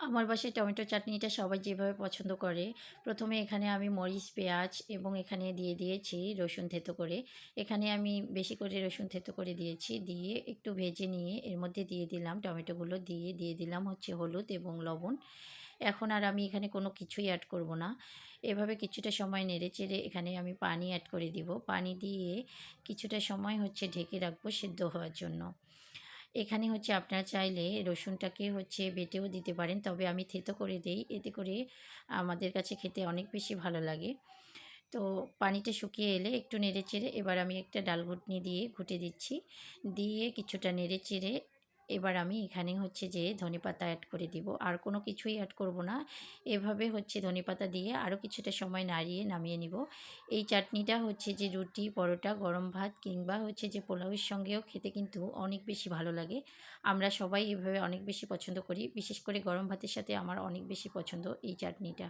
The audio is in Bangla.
আমার বাসায় টমেটো চাটনিটা সবাই যেভাবে পছন্দ করে, প্রথমে এখানে আমি মরিচ, পেঁয়াজ এবং এখানে দিয়ে দিয়েছি রসুন থেঁতো করে। এখানে আমি বেশি করে রসুন থেঁতো করে দিয়েছি। দিয়ে একটু ভেজে নিয়ে এর মধ্যে দিয়ে দিলাম টমেটোগুলো, দিয়ে দিলাম হচ্ছে হলুদ এবং লবণ। এখন আর আমি এখানে কোনো কিছুই অ্যাড করব না। এভাবে কিছুটা সময় নেড়েচেড়ে এখানে আমি পানি অ্যাড করে দিব। পানি দিয়ে কিছুটা সময় হচ্ছে ঢেকে রাখবো সেদ্ধ হওয়ার জন্য। এখানে হচ্ছে আপনারা চাইলে রসুনটাকে হচ্ছে বেটেও দিতে পারেন, তবে আমি থেঁতো করে দেই। এতে করে আমাদের কাছে খেতে অনেক বেশি ভালো লাগে। তো পানিটা শুকিয়ে এলে একটু নেড়েচেড়ে এবার আমি একটা ডাল ঘুটনি দিয়ে ঘুটে দিচ্ছি। দিয়ে কিছুটা নেড়েচেড়ে এবার আমি এখানে হচ্ছে যে ধনেপাতা অ্যাড করে দিব। আর কোনো কিছুই অ্যাড করব না। এভাবে হচ্ছে ধনেপাতা দিয়ে আরও কিছুটা সময় নাড়িয়ে নামিয়ে নিব। এই চাটনিটা হচ্ছে যে রুটি, পরোটা, গরম ভাত কিংবা হচ্ছে যে পোলাওয়ের সঙ্গেও খেতে কিন্তু অনেক বেশি ভালো লাগে। আমরা সবাই এভাবে অনেক বেশি পছন্দ করি। বিশেষ করে গরম ভাতের সাথে আমার অনেক বেশি পছন্দ এই চাটনিটা।